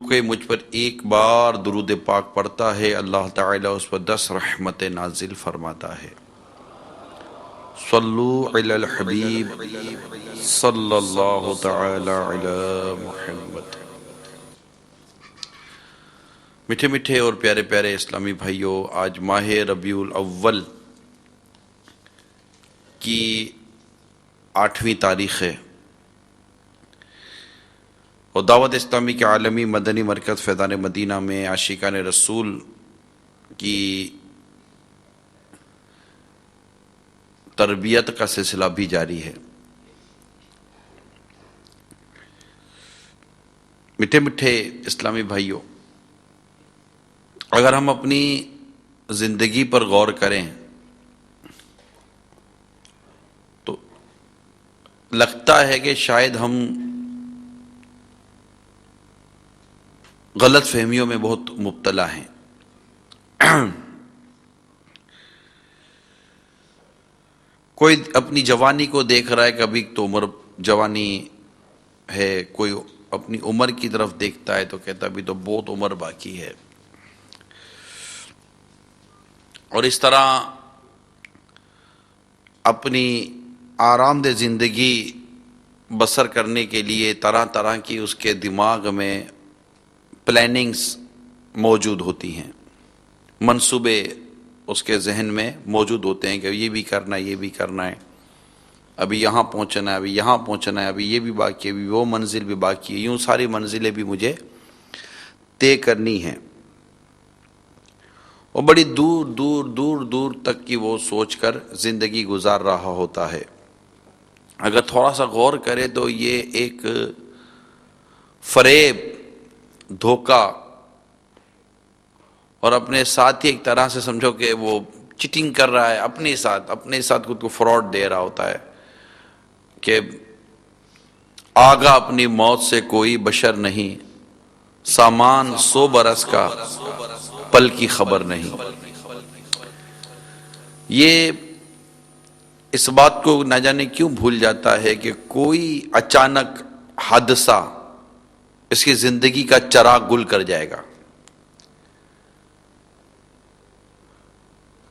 کوئی مجھ پر ایک بار درود پاک پڑھتا ہے اللہ تعالیٰ اس پر 10 رحمتیں نازل فرماتا ہے۔ صلو علی الحبیب صلی اللہ تعالی علی محمد۔ میٹھے میٹھے اور پیارے پیارے اسلامی بھائیوں، آج ماہ ربیع الاول کی 8ویں تاریخ ہے اور دعوت اسلامی کے عالمی مدنی مرکز فیضان مدینہ میں عاشقان رسول کی تربیت کا سلسلہ بھی جاری ہے۔ میٹھے میٹھے اسلامی بھائیوں، اگر ہم اپنی زندگی پر غور کریں تو لگتا ہے کہ شاید ہم غلط فہمیوں میں بہت مبتلا ہیں۔ کوئی اپنی جوانی کو دیکھ رہا ہے کہ ابھی تو عمر جوانی ہے، کوئی اپنی عمر کی طرف دیکھتا ہے تو کہتا ہے ابھی تو بہت عمر باقی ہے، اور اس طرح اپنی آرام دہ زندگی بسر کرنے کے لیے طرح طرح کی اس کے دماغ میں پلاننگز موجود ہوتی ہیں، منصوبے اس کے ذہن میں موجود ہوتے ہیں کہ یہ بھی کرنا ہے، یہ بھی کرنا ہے، ابھی یہاں پہنچنا ہے، ابھی یہاں پہنچنا ہے، ابھی یہ بھی باقی ہے، ابھی وہ منزل بھی باقی ہے، یوں ساری منزلیں بھی مجھے طے کرنی ہیں، اور بڑی دور دور دور دور تک کی وہ سوچ کر زندگی گزار رہا ہوتا ہے۔ اگر تھوڑا سا غور کرے تو یہ ایک فریب، دھوکہ، اور اپنے ساتھ ہی ایک طرح سے سمجھو کہ وہ چیٹنگ کر رہا ہے، اپنے ساتھ خود کو فراڈ دے رہا ہوتا ہے کہ آگا اپنی موت سے کوئی بشر نہیں، سامان 100 برس کا پل کی خبر نہیں۔ یہ اس بات کو نہ جانے کیوں بھول جاتا ہے کہ کوئی اچانک حادثہ اس کی زندگی کا چراغ گل کر جائے گا،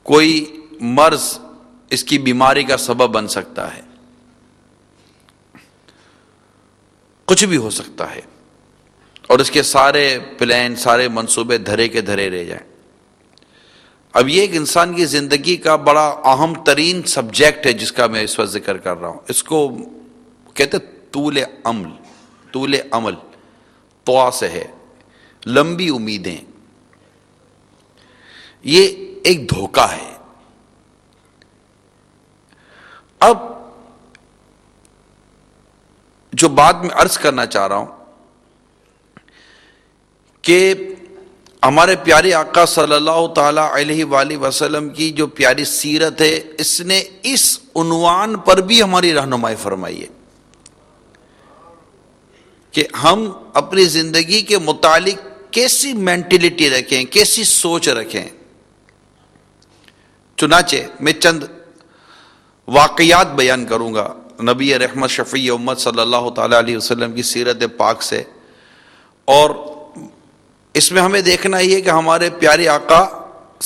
کوئی مرض اس کی بیماری کا سبب بن سکتا ہے، کچھ بھی ہو سکتا ہے، اور اس کے سارے پلان، سارے منصوبے دھرے کے دھرے رہ جائیں۔ اب یہ ایک انسان کی زندگی کا بڑا اہم ترین سبجیکٹ ہے جس کا میں اس وقت ذکر کر رہا ہوں۔ اس کو کہتے طول عمل، طوا سے ہے، لمبی امیدیں۔ یہ ایک دھوکہ ہے۔ اب جو بات میں عرض کرنا چاہ رہا ہوں کہ ہمارے پیارے آقا صلی اللہ تعالی علیہ وآلہ وسلم کی جو پیاری سیرت ہے، اس نے اس عنوان پر بھی ہماری رہنمائی فرمائی ہے کہ ہم اپنی زندگی کے متعلق کیسی مینٹلٹی رکھیں، کیسی سوچ رکھیں۔ چنانچہ میں چند واقعات بیان کروں گا نبی رحمت شفیع امت صلی اللہ تعالی علیہ وسلم کی سیرت پاک سے، اور اس میں ہمیں دیکھنا یہ کہ ہمارے پیارے آقا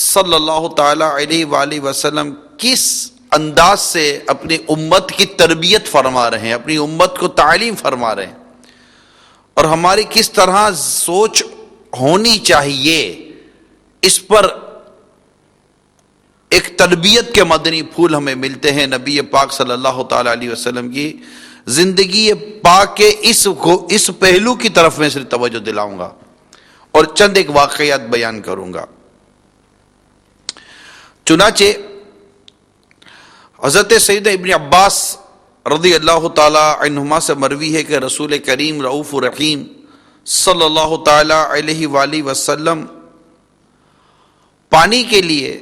صلی اللہ تعالی علیہ وآلہ وسلم کس انداز سے اپنی امت کی تربیت فرما رہے ہیں، اپنی امت کو تعلیم فرما رہے ہیں، اور ہماری کس طرح سوچ ہونی چاہیے، اس پر ایک تربیت کے مدنی پھول ہمیں ملتے ہیں نبی پاک صلی اللہ تعالی علیہ وسلم کی زندگی پاک کے اس پہلو کی طرف میں صرف توجہ دلاؤں گا اور چند ایک واقعات بیان کروں گا۔ چنانچہ حضرت سیدنا ابن عباس رضی اللہ تعالی عنہما سے مروی ہے کہ رسول کریم رؤوف رحیم صلی اللہ تعالی علیہ وآلہ وسلم پانی کے لیے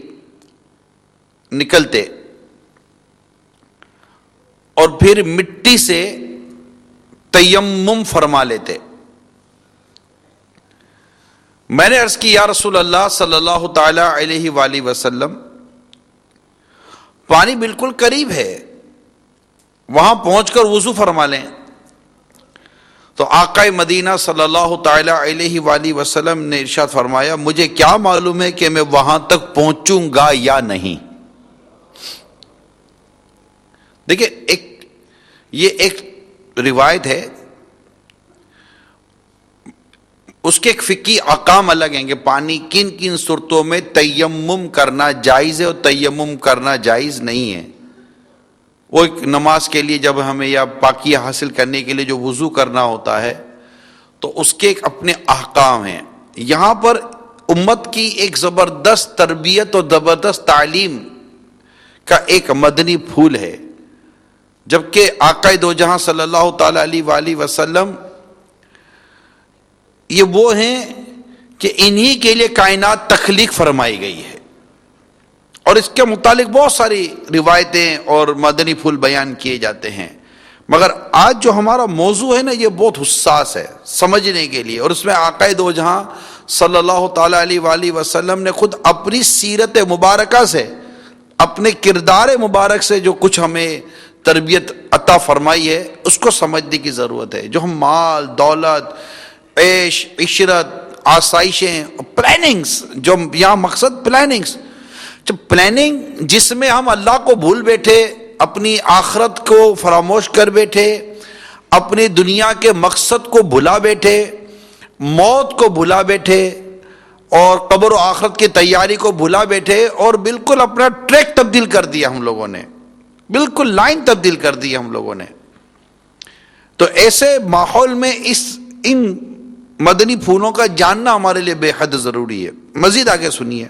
نکلتے اور پھر مٹی سے تیمم فرما لیتے۔ میں نے عرض کی یا رسول اللہ صلی اللہ تعالی علیہ وآلہ وسلم، پانی بالکل قریب ہے، وہاں پہنچ کر وضو فرما لیں۔ تو آقا مدینہ صلی اللہ تعالی علیہ وآلہ وسلم نے ارشاد فرمایا مجھے کیا معلوم ہے کہ میں وہاں تک پہنچوں گا یا نہیں۔ دیکھیں یہ ایک روایت ہے، اس کے ایک فقہی احکام الگ ہیں کہ پانی کن کن صورتوں میں تیمم کرنا جائز ہے اور تیمم کرنا جائز نہیں ہے۔ وہ ایک نماز کے لیے جب ہمیں یا پاکیہ حاصل کرنے کے لیے جو وضو کرنا ہوتا ہے تو اس کے ایک اپنے احکام ہیں۔ یہاں پر امت کی ایک زبردست تربیت اور زبردست تعلیم کا ایک مدنی پھول ہے، جبکہ آقا دو جہاں صلی اللہ تعالی علیہ وآلہ وسلم یہ وہ ہیں کہ انہی کے لیے کائنات تخلیق فرمائی گئی ہے، اور اس کے متعلق بہت ساری روایتیں اور مدنی پھول بیان کیے جاتے ہیں، مگر آج جو ہمارا موضوع ہے نا یہ بہت حساس ہے سمجھنے کے لیے، اور اس میں آقا دو جہاں صلی اللہ تعالی علیہ وآلہ وسلم نے خود اپنی سیرت مبارکہ سے، اپنے کردار مبارک سے جو کچھ ہمیں تربیت عطا فرمائی ہے اس کو سمجھنے کی ضرورت ہے۔ جو ہم مال دولت عیش عشرت آسائشیں پلاننگز، جو یہاں مقصد پلاننگز، جب پلاننگ جس میں ہم اللہ کو بھول بیٹھے، اپنی آخرت کو فراموش کر بیٹھے، اپنی دنیا کے مقصد کو بھلا بیٹھے، موت کو بھلا بیٹھے اور قبر و آخرت کی تیاری کو بھلا بیٹھے، اور بالکل اپنا ٹریک تبدیل کر دیا ہم لوگوں نے، بالکل لائن تبدیل کر دی ہم لوگوں نے۔ تو ایسے ماحول میں ان مدنی پھولوں کا جاننا ہمارے لیے بے حد ضروری ہے۔ مزید آگے سنیے،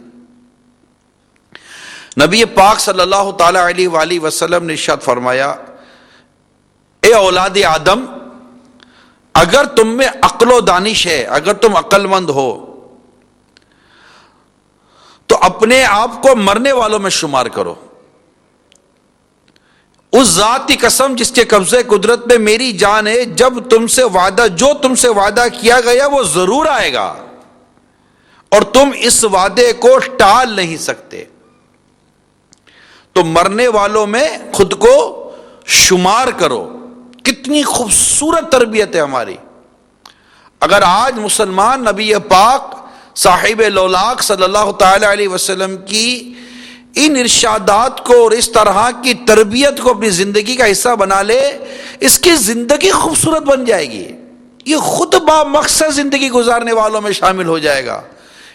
نبی پاک صلی اللہ تعالی علیہ وآلہ وسلم نے ارشاد فرمایا اے اولاد آدم، اگر تم میں عقل و دانش ہے، اگر تم عقل مند ہو تو اپنے آپ کو مرنے والوں میں شمار کرو۔ اس ذات کی قسم جس کے قبضے قدرت میں میری جان ہے، جو تم سے وعدہ کیا گیا وہ ضرور آئے گا، اور تم اس وعدے کو ٹال نہیں سکتے۔ تو مرنے والوں میں خود کو شمار کرو۔ کتنی خوبصورت تربیت ہے ہماری۔ اگر آج مسلمان نبی پاک صاحب لولاک صلی اللہ تعالی علیہ وسلم کی ان ارشادات کو اور اس طرح کی تربیت کو اپنی زندگی کا حصہ بنا لے، اس کی زندگی خوبصورت بن جائے گی، یہ خود با مقصد زندگی گزارنے والوں میں شامل ہو جائے گا،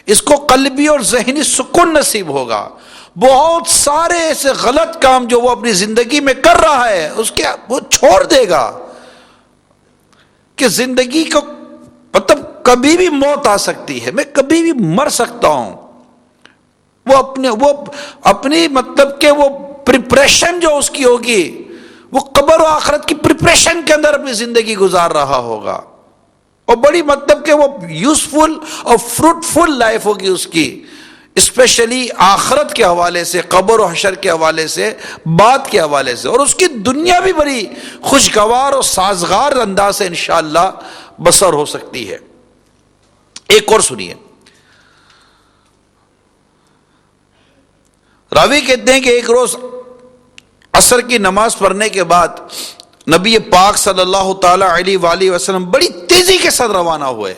اس کو قلبی اور ذہنی سکون نصیب ہوگا۔ بہت سارے ایسے غلط کام جو وہ اپنی زندگی میں کر رہا ہے وہ چھوڑ دے گا، کہ زندگی کو مطلب کبھی بھی موت آ سکتی ہے، میں کبھی بھی مر سکتا ہوں۔ وہ اپنی مطلب کہ وہ پریپریشن جو اس کی ہوگی، وہ قبر و آخرت کی پریپریشن کے اندر اپنی زندگی گزار رہا ہوگا، اور بڑی مطلب کہ وہ یوزفل اور فروٹفل لائف ہوگی اس کی، اسپیشلی آخرت کے حوالے سے، قبر و حشر کے حوالے سے، بات کے حوالے سے، اور اس کی دنیا بھی بڑی خوشگوار اور سازگار انداز سے انشاءاللہ بسر ہو سکتی ہے۔ ایک اور سنیے، راوی کہتے ہیں کہ ایک روز عصر کی نماز پڑھنے کے بعد نبی پاک صلی اللہ تعالی علیہ وآلہ وسلم بڑی تیزی کے ساتھ روانہ ہوئے۔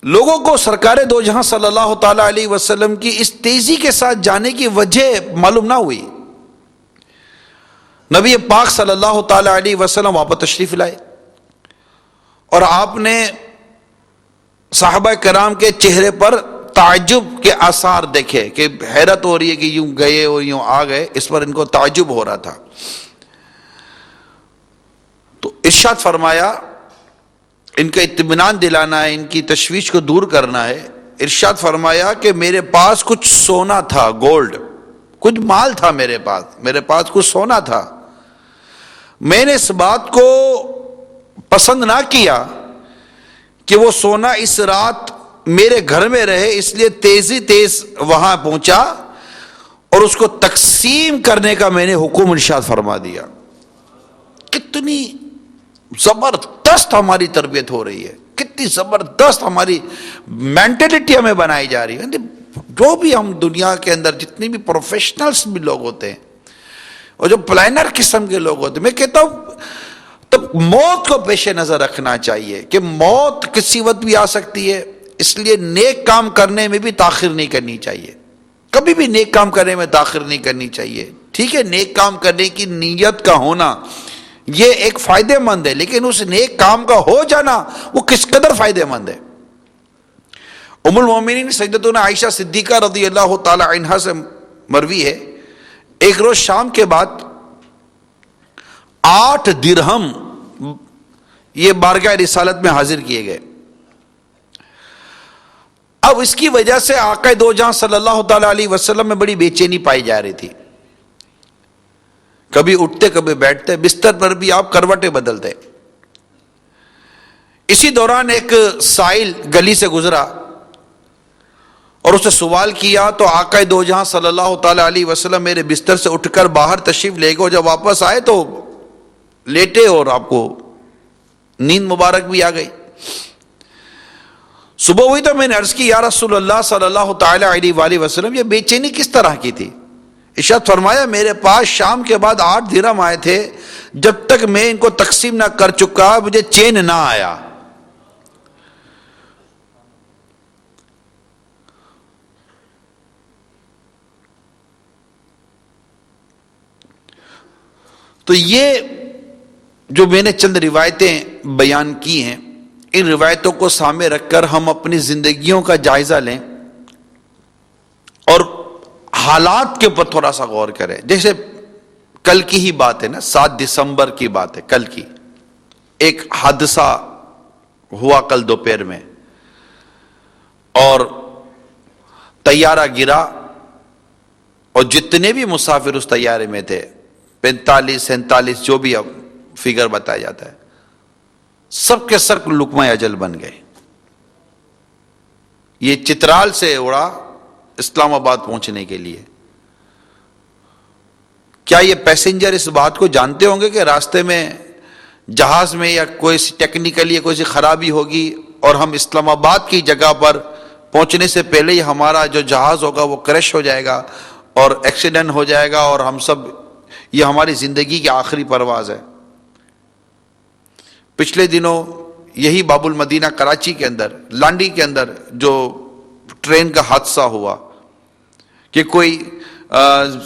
لوگوں کو سرکار دو جہاں صلی اللہ تعالی علیہ وسلم کی اس تیزی کے ساتھ جانے کی وجہ معلوم نہ ہوئی۔ نبی پاک صلی اللہ تعالی علیہ وسلم واپس تشریف لائے، اور آپ نے صحابہ کرام کے چہرے پر تعجب کے آثار دیکھے، کہ حیرت ہو رہی ہے کہ یوں گئے اور یوں آ گئے، اس پر ان کو تعجب ہو رہا تھا۔ تو ارشاد فرمایا، ان کا اطمینان دلانا ہے، ان کی تشویش کو دور کرنا ہے۔ ارشاد فرمایا کہ میرے پاس کچھ سونا تھا، گولڈ، کچھ مال تھا میرے پاس کچھ سونا تھا۔ میں نے اس بات کو پسند نہ کیا کہ وہ سونا اس رات میرے گھر میں رہے، اس لیے تیز وہاں پہنچا اور اس کو تقسیم کرنے کا میں نے حکم ارشاد فرما دیا۔ کتنی زبردست ہماری تربیت ہو رہی ہے، کتنی زبردست ہماری مینٹلٹی ہمیں بنائی جا رہی ہے۔ جو بھی ہم دنیا کے اندر جتنے بھی پروفیشنلز بھی لوگ ہوتے ہیں، اور جو پلانر قسم کے لوگ ہوتے ہیں، میں کہتا ہوں تب موت کو پیش نظر رکھنا چاہیے کہ موت کسی وقت بھی آ سکتی ہے، اس لیے نیک کام کرنے میں بھی تاخیر نہیں کرنی چاہیے، کبھی بھی نیک کام کرنے میں تاخیر نہیں کرنی چاہیے. ٹھیک ہے، نیک کام کرنے کی نیت کا ہونا یہ ایک فائدے مند ہے، لیکن اس نیک کام کا ہو جانا وہ کس قدر فائدے مند ہے. ام المومنین سیدتنا عائشہ صدیقہ رضی اللہ تعالی عنہا سے مروی ہے، ایک روز شام کے بعد 8 درہم یہ بارگاہ رسالت میں حاضر کیے گئے. اب اس کی وجہ سے آقا دو جہاں صلی اللہ تعالی علیہ وسلم میں بڑی بے چینی پائی جا رہی تھی. کبھی اٹھتے کبھی بیٹھتے، بستر پر بھی آپ کروٹیں بدلتے. اسی دوران ایک سائل گلی سے گزرا اور اسے سوال کیا تو آقا دو جہاں صلی اللہ تعالی علیہ وسلم میرے بستر سے اٹھ کر باہر تشریف لے گئے، اور جب واپس آئے تو لیٹے اور آپ کو نیند مبارک بھی آ گئی. صبح ہوئی تو میں نے عرض کی یا رسول اللہ صلی اللہ تعالی علیہ وآلہ وسلم یہ بے چینی کس طرح کی تھی؟ ارشاد فرمایا میرے پاس شام کے بعد 8 درہم آئے تھے، جب تک میں ان کو تقسیم نہ کر چکا مجھے چین نہ آیا. تو یہ جو میں نے چند روایتیں بیان کی ہیں، ان روایتوں کو سامنے رکھ کر ہم اپنی زندگیوں کا جائزہ لیں اور حالات کے اوپر تھوڑا سا غور کریں. جیسے کل کی ہی بات ہے نا، 7 دسمبر کی بات ہے، کل کی ایک حادثہ ہوا کل دوپہر میں، اور طیارہ گرا اور جتنے بھی مسافر اس طیارے میں تھے 45 47 جو بھی اب فگر بتایا جاتا ہے، سب کے سب لقمہ اجل بن گئے. یہ چترال سے اڑا اسلام آباد پہنچنے کے لیے. کیا یہ پیسنجر اس بات کو جانتے ہوں گے کہ راستے میں جہاز میں یا کوئی ٹیکنیکلی کوئی سی خرابی ہوگی اور ہم اسلام آباد کی جگہ پر پہنچنے سے پہلے ہی ہمارا جو جہاز ہوگا وہ کریش ہو جائے گا اور ایکسیڈنٹ ہو جائے گا، اور ہم سب، یہ ہماری زندگی کی آخری پرواز ہے. پچھلے دنوں یہی باب المدینہ کراچی کے اندر لانڈی کے اندر جو ٹرین کا حادثہ ہوا کہ کوئی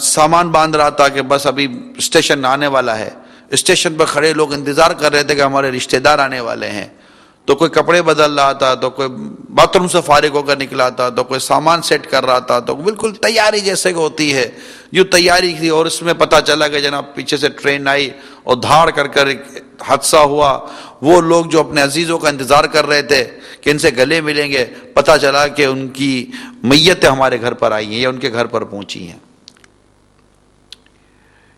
سامان باندھ رہا تھا کہ بس ابھی اسٹیشن آنے والا ہے، اسٹیشن پر کھڑے لوگ انتظار کر رہے تھے کہ ہمارے رشتہ دار آنے والے ہیں، تو کوئی کپڑے بدل رہا تھا، تو کوئی باتھ روم سے فارغ ہو کر نکلا تھا، تو کوئی سامان سیٹ کر رہا تھا، تو بالکل تیاری جیسے کہ ہوتی ہے یوں تیاری تھی. اور اس میں پتہ چلا کہ جناب پیچھے سے ٹرین آئی اور دھاڑ کر کر حادثہ ہوا. وہ لوگ جو اپنے عزیزوں کا انتظار کر رہے تھے کہ ان سے گلے ملیں گے، پتہ چلا کہ ان کی میتیں ہمارے گھر پر آئی ہیں یا ان کے گھر پر پہنچی ہیں.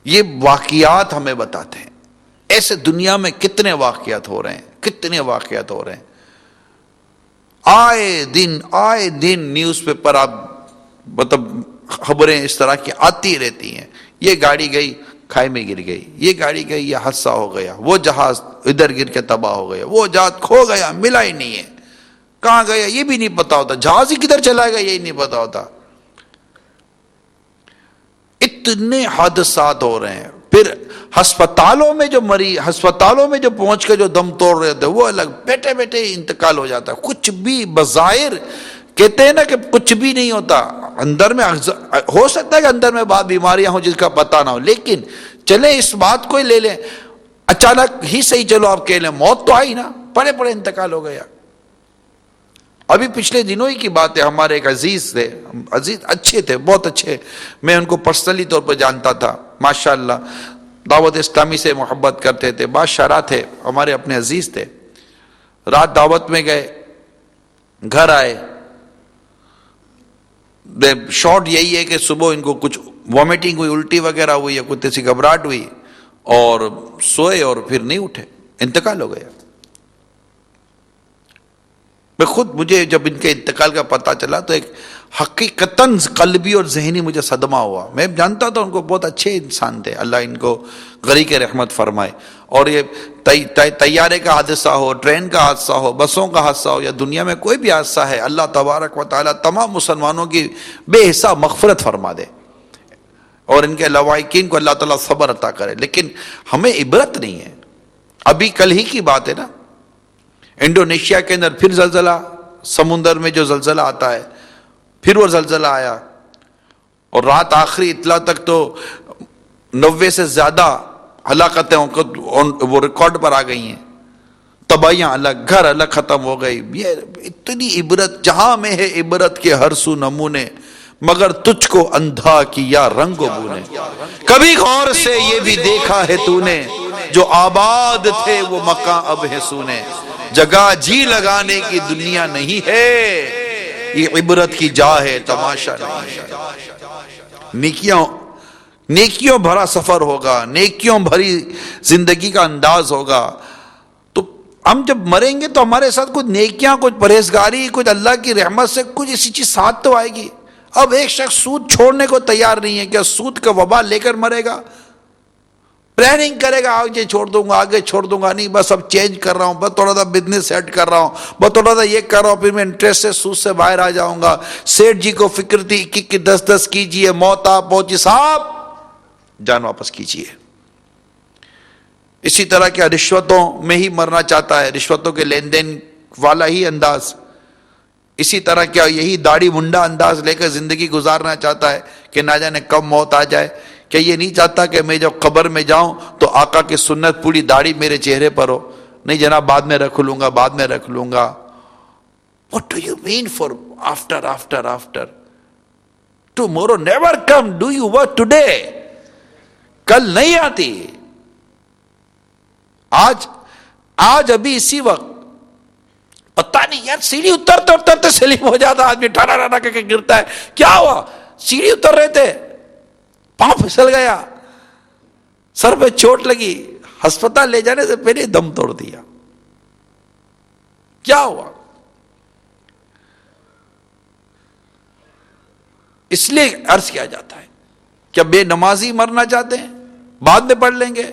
یہ واقعات ہمیں بتاتے ہیں ایسے دنیا میں کتنے واقعات ہو رہے ہیں، کتنے واقعات ہو رہے ہیں. آئے دن نیوز پیپر آپ مطلب خبریں اس طرح کی آتی رہتی ہیں. یہ گاڑی گئی کھائی میں گر گئی، یہ گاڑی گئی یہ حادثہ ہو گیا، وہ جہاز ادھر گر کے تباہ ہو گیا، وہ جہاز کھو گیا ملا ہی نہیں ہے، کہاں گیا یہ بھی نہیں پتا ہوتا، جہاز ہی کدھر چلا گیا یہی نہیں پتا ہوتا. اتنے حادثات ہو رہے ہیں. پھر ہسپتالوں میں جو پہنچ کے جو دم توڑ رہے تھے وہ الگ، بیٹھے بیٹھے انتقال ہو جاتا ہے. کچھ بھی بظاہر کہتے ہیں نا کہ کچھ بھی نہیں ہوتا، اندر میں ہو سکتا ہے کہ اندر میں بات بیماریاں ہوں جس کا پتہ نہ ہو، لیکن چلیں اس بات کو ہی لے لیں، اچانک ہی صحیح چلو آپ کہہ لیں موت تو آئی نا، پڑے پڑے انتقال ہو گیا. ابھی پچھلے دنوں ہی کی بات ہے، ہمارے ایک عزیز تھے، عزیز اچھے تھے، بہت اچھے، میں ان کو پرسنلی طور پر جانتا تھا، ماشاءاللہ دعوت اسلامی سے محبت کرتے تھے، بادشاہ تھے، ہمارے اپنے عزیز تھے. رات دعوت میں گئے، گھر آئے، شارٹ یہی ہے کہ صبح ان کو کچھ وامٹنگ ہوئی، الٹی وغیرہ ہوئی یا کچھ ایسی گھبراہٹ ہوئی اور سوئے اور پھر نہیں اٹھے، انتقال ہو گیا. میں خود، مجھے جب ان کے انتقال کا پتہ چلا تو ایک حقیقتاً قلبی اور ذہنی مجھے صدمہ ہوا. میں جانتا تھا ان کو، بہت اچھے انسان تھے، اللہ ان کو غریق رحمت فرمائے. اور یہ طیارے کا حادثہ ہو، ٹرین کا حادثہ ہو، بسوں کا حادثہ ہو یا دنیا میں کوئی بھی حادثہ ہے، اللہ تبارک و تعالی تمام مسلمانوں کی بے حساب مغفرت فرما دے. اور ان کے لواحقین کو اللہ تعالیٰ صبر عطا کرے. لیکن ہمیں عبرت نہیں ہے. ابھی کل ہی کی بات ہے نا، انڈونیشیا کے اندر پھر زلزلہ، سمندر میں جو زلزلہ آتا ہے پھر وہ زلزلہ آیا، اور رات آخری اطلاع تک تو 90 سے زیادہ ہلاکتیں وہ ریکارڈ پر آ گئی ہیں. تباہیاں الگ، گھر الگ ختم ہو گئی. یہ اتنی عبرت، جہاں میں ہے عبرت کے ہر سو نمونے، مگر تجھ کو اندھا کیا رنگ و بو نے. کبھی غور سے یہ بھی دیکھا ہے تو نے، جو آباد تھے وہ مکان اب ہے سونے. جگہ جی لگانے کی دنیا نہیں ہے، یہ عبرت کی جا ہے، تماشا نہیں ہے. نیکیوں بھرا سفر ہوگا، نیکیوں بھری زندگی کا انداز ہوگا. تو ہم جب مریں گے تو ہمارے ساتھ کچھ نیکیاں، کچھ پرہیزگاری، کچھ اللہ کی رحمت سے کچھ ایسی چیز ساتھ تو آئے گی. اب ایک شخص سود چھوڑنے کو تیار نہیں ہے، کیا سود کا وبال لے کر مرے گا؟ پلاننگ کرے گا، آگے چھوڑ دوں گا، آگے چھوڑ دوں گا، نہیں بس اب چینج کر رہا ہوں، بس تھوڑا سا بزنس سیٹ کر رہا ہوں، بس تھوڑا سا یہ کر رہا ہوں، پھر میں انٹرسٹ سے سود سے باہر آ جاؤں گا. سیٹھ جی کو فکر تھی کہ 10 کیجئے، موت آ پہنچی، صاحب جان واپس کیجئے. اسی طرح کیا رشوتوں میں ہی مرنا چاہتا ہے، رشوتوں کے لین دین والا ہی انداز. اسی طرح کیا یہی داڑھی منڈا انداز لے کر زندگی گزارنا چاہتا ہے کہ نہ جانے کب موت آ جائے. کہ یہ نہیں چاہتا کہ میں جب قبر میں جاؤں تو آقا کی سنت پوری داڑھی میرے چہرے پر ہو. نہیں جناب، بعد میں رکھ لوں گا، بعد میں رکھ لوں گا. What do you mean for after? Tomorrow never come. Do you work today? کل نہیں آتی. آج ابھی اسی وقت پتہ نہیں یار، سیڑھی اترتے سلیم ہو جاتا آدمی، ٹھانا ٹھانا کر کے گرتا ہے. کیا ہوا؟ سیڑھی اتر رہے تھے، پاؤں پھسل گیا، سر پہ چوٹ لگی، ہسپتال لے جانے سے پہلے دم توڑ دیا. کیا ہوا؟ اس لیے عرض کیا جاتا ہے، کیا بے نمازی مرنا چاہتے ہیں؟ بعد میں پڑھ لیں گے.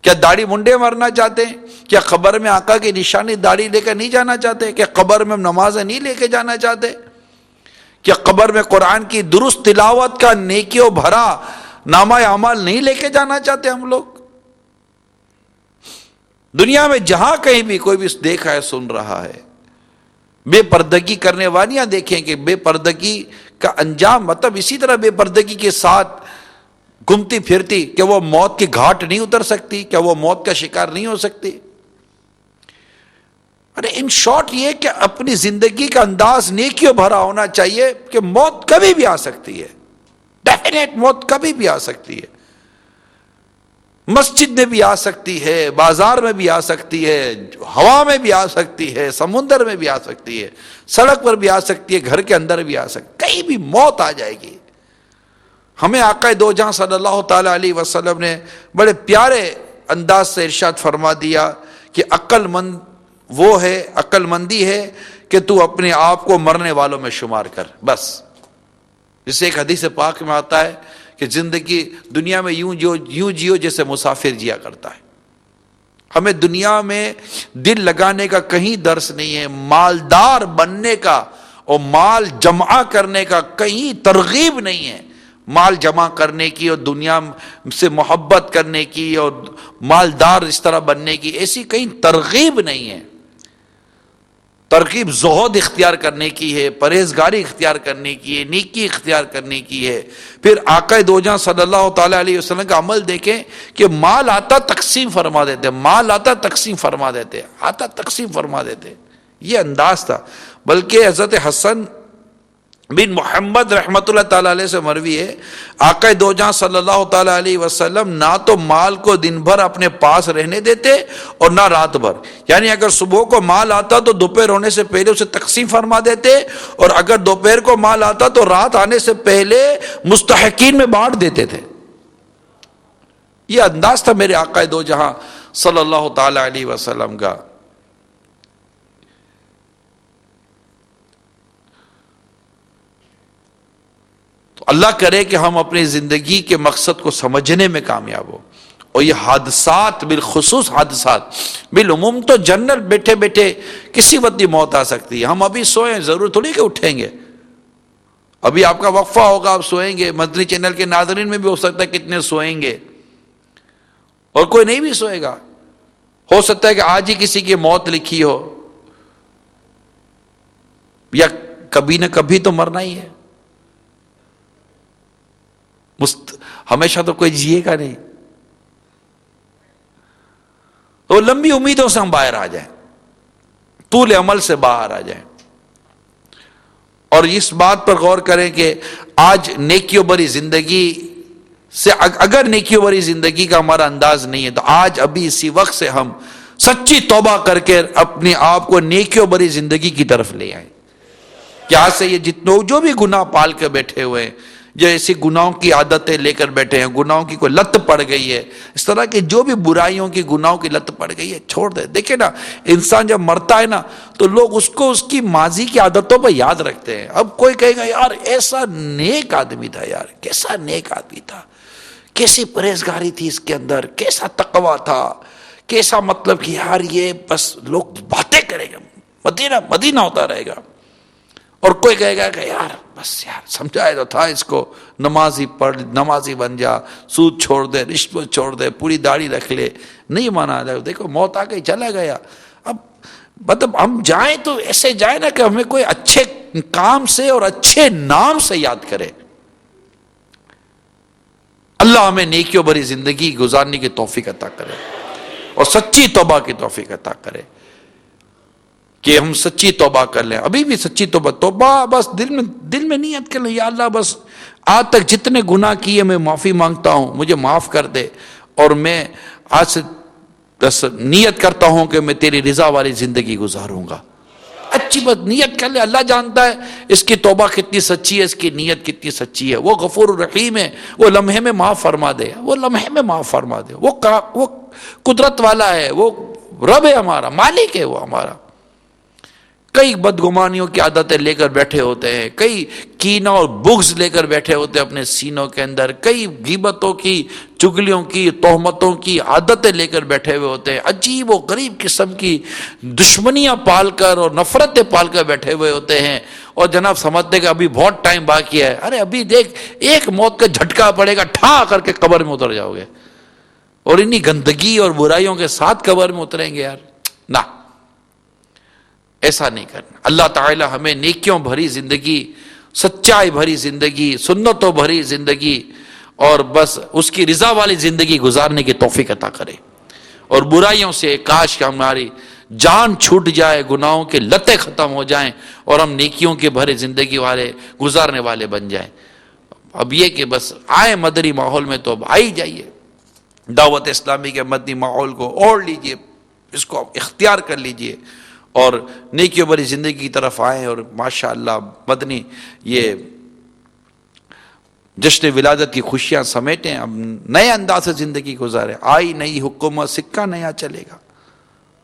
کیا داڑھی منڈے مرنا چاہتے ہیں؟ کیا قبر میں آقا کی نشانی داڑھی لے کر نہیں جانا چاہتے؟ کیا قبر میں نمازیں نہیں لے کے جانا چاہتے؟ کیا قبر میں قرآن کی درست تلاوت کا نیکیوں بھرا نامہ اعمال نہیں لے کے جانا چاہتے ہم لوگ؟ دنیا میں جہاں کہیں بھی کوئی بھی دیکھا ہے، سن رہا ہے، بے پردگی کرنے والیاں دیکھیں کہ بے پردگی کا انجام، مطلب اسی طرح بے پردگی کے ساتھ گھومتی پھرتی، کہ وہ موت کی گھاٹ نہیں اتر سکتی؟ کیا وہ موت کا شکار نہیں ہو سکتی؟ ان شارٹ یہ کہ اپنی زندگی کا انداز نیکیوں بھرا ہونا چاہیے کہ موت کبھی بھی آ سکتی ہے، ڈیفینیٹ موت کبھی بھی آ سکتی ہے. مسجد میں بھی آ سکتی ہے، بازار میں بھی آ سکتی ہے، ہوا میں بھی آ سکتی ہے، سمندر میں بھی آ سکتی ہے، سڑک پر بھی آ سکتی ہے، گھر کے اندر بھی آ سکتی ہے، کہیں بھی موت آ جائے گی. ہمیں آقا دو جہاں صلی اللہ تعالی علیہ وسلم نے بڑے پیارے انداز سے ارشاد فرما دیا کہ عقل مند وہ ہے، عقل مندی ہے کہ تو اپنے آپ کو مرنے والوں میں شمار کر. بس جسے ایک حدیث پاک میں آتا ہے کہ زندگی دنیا میں یوں جیو جیسے مسافر جیا کرتا ہے. ہمیں دنیا میں دل لگانے کا کہیں درس نہیں ہے، مالدار بننے کا اور مال جمع کرنے کا کہیں ترغیب نہیں ہے. مال جمع کرنے کی اور دنیا سے محبت کرنے کی اور مالدار اس طرح بننے کی ایسی کہیں ترغیب نہیں ہے. ترغیب زہد اختیار کرنے کی ہے، پرہیزگاری اختیار کرنے کی ہے، نیکی اختیار کرنے کی ہے. پھر آقا دو جہاں صلی اللہ تعالی علیہ وسلم کا عمل دیکھیں کہ مال آتا تقسیم فرما دیتے، مال آتا تقسیم فرما دیتے، آتا تقسیم فرما دیتے. یہ انداز تھا. بلکہ حضرت حسن بن محمد رحمت اللہ تعالیٰ علیہ سے مروی ہے، آقا دو جہاں صلی اللہ تعالیٰ علیہ وسلم نہ تو مال کو دن بھر اپنے پاس رہنے دیتے اور نہ رات بھر. یعنی اگر صبح کو مال آتا تو دوپہر ہونے سے پہلے اسے تقسیم فرما دیتے، اور اگر دوپہر کو مال آتا تو رات آنے سے پہلے مستحقین میں بانٹ دیتے تھے. یہ انداز تھا میرے آقا دو جہاں صلی اللہ تعالیٰ علیہ وسلم کا. اللہ کرے کہ ہم اپنی زندگی کے مقصد کو سمجھنے میں کامیاب ہو. اور یہ حادثات، بالخصوص حادثات، بالعموم تو جنرل بیٹھے بیٹھے کسی وقت بھی موت آ سکتی ہے. ہم ابھی سوئیں، ضرور تھوڑی کہ اٹھیں گے. ابھی آپ کا وقفہ ہوگا، آپ سوئیں گے، مدنی چینل کے ناظرین میں بھی ہو سکتا ہے کتنے سوئیں گے اور کوئی نہیں بھی سوئے گا، ہو سکتا ہے کہ آج ہی کسی کی موت لکھی ہو، یا کبھی نہ کبھی تو مرنا ہی ہے، ہمیشہ تو کوئی جیے گا نہیں، تو لمبی امیدوں سے ہم باہر آ جائیں، طول عمل سے باہر آ جائیں، اور اس بات پر غور کریں کہ آج نیکیوں بھری زندگی سے، اگر نیکیوں بھری زندگی کا ہمارا انداز نہیں ہے تو آج ابھی اسی وقت سے ہم سچی توبہ کر کے اپنے آپ کو نیکیوں بھری زندگی کی طرف لے آئیں، کہ آج سے یہ جتنے جو بھی گناہ پال کے بیٹھے ہوئے ہیں، جو ایسی گناہوں کی عادتیں لے کر بیٹھے ہیں، گناہوں کی کوئی لت پڑ گئی ہے، اس طرح کے جو بھی برائیوں کی گناہوں کی لت پڑ گئی ہے، چھوڑ دے۔ دیکھیں نا، انسان جب مرتا ہے نا تو لوگ اس کو اس کی ماضی کی عادتوں پہ یاد رکھتے ہیں۔ اب کوئی کہے گا یار ایسا نیک آدمی تھا، یار کیسا نیک آدمی تھا، کیسی پرہیزگاری تھی اس کے اندر، کیسا تقویٰ تھا، کیسا، مطلب کہ یار یہ بس لوگ باتیں کریں گے، مدینہ مدینہ ہوتا رہے گا۔ اور کوئی کہے گا کہ یار بس یار سمجھائے تو تھا اس کو، نمازی پڑھ، نمازی بن جا، سود چھوڑ دے، رشوت چھوڑ دے، پوری داڑھی رکھ لے، نہیں مانا جائے، دیکھو موت آ گئی، چلا گیا۔ اب مطلب ہم جائیں تو ایسے جائیں نا کہ ہمیں کوئی اچھے کام سے اور اچھے نام سے یاد کرے۔ اللہ ہمیں نیکیوں بھری زندگی گزارنے کی توفیق عطا کرے اور سچی توبہ کی توفیق عطا کرے، کہ ہم سچی توبہ کر لیں۔ ابھی بھی سچی توبہ بس دل میں نیت کر لیں، یا اللہ بس آج تک جتنے گناہ کیے میں معافی مانگتا ہوں، مجھے معاف کر دے، اور میں آج سے بس نیت کرتا ہوں کہ میں تیری رضا والی زندگی گزاروں گا۔ اچھی بات نیت کر لے، اللہ جانتا ہے اس کی توبہ کتنی سچی ہے، اس کی نیت کتنی سچی ہے۔ وہ غفور الرحیم ہے، وہ لمحے میں معاف فرما دے، وہ لمحے میں معاف فرما دے، وہ قدرت والا ہے، وہ رب ہے ہمارا، مالک ہے وہ ہمارا۔ کئی بدگمانیوں کی عادتیں لے کر بیٹھے ہوتے ہیں، کئی کینہ اور بغض لے کر بیٹھے ہوتے ہیں اپنے سینوں کے اندر، کئی غیبتوں کی، چگلیوں کی، تہمتوں کی عادتیں لے کر بیٹھے ہوئے ہوتے ہیں، عجیب و غریب قسم کی دشمنیاں پال کر اور نفرتیں پال کر بیٹھے ہوئے ہوتے ہیں، اور جناب سمجھتے ہیں کہ ابھی بہت ٹائم باقی ہے۔ ارے ابھی دیکھ، ایک موت کا جھٹکا پڑے گا، ٹھا کر کے قبر میں اتر جاؤ گے، اور انہی گندگی اور برائیوں کے ساتھ قبر میں اتریں گے۔ یار نہ، ایسا نہیں کرنا۔ اللہ تعالی ہمیں نیکیوں بھری زندگی، سچائی بھری زندگی، سنتوں بھری زندگی، اور بس اس کی رضا والی زندگی گزارنے کی توفیق عطا کرے، اور برائیوں سے کاش کہ ہماری جان چھوٹ جائے، گناہوں کے لتیں ختم ہو جائیں، اور ہم نیکیوں کے بھرے زندگی والے گزارنے والے بن جائیں۔ اب یہ کہ بس آئے مدنی ماحول میں تو اب آئی جائیے، دعوت اسلامی کے مدنی ماحول کو اوڑھ لیجئے، اس کو اختیار کر لیجئے، اور نیکیوں بھری زندگی کی طرف آئیں، اور ماشاءاللہ مدنی یہ جشن ولادت کی خوشیاں سمیٹیں، اب نئے انداز سے زندگی گزاریں۔ آئی نئی حکومت، سکہ نیا چلے گا،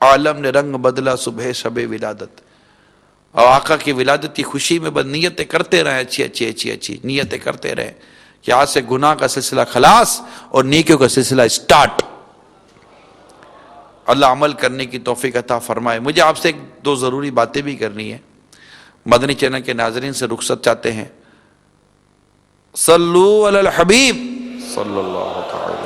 عالم نے رنگ بدلا صبح شب ولادت، اور آقا کی ولادت کی خوشی میں بس نیتیں کرتے رہیں، اچھی نیتیں کرتے رہیں، کہ آج سے گناہ کا سلسلہ خلاص اور نیکیوں کا سلسلہ سٹارٹ۔ اللہ عمل کرنے کی توفیق عطا فرمائے۔ مجھے آپ سے ایک دو ضروری باتیں بھی کرنی ہے، مدنی چینل کے ناظرین سے رخصت چاہتے ہیں۔ صلو علی الحبیب صلی اللہ تعالی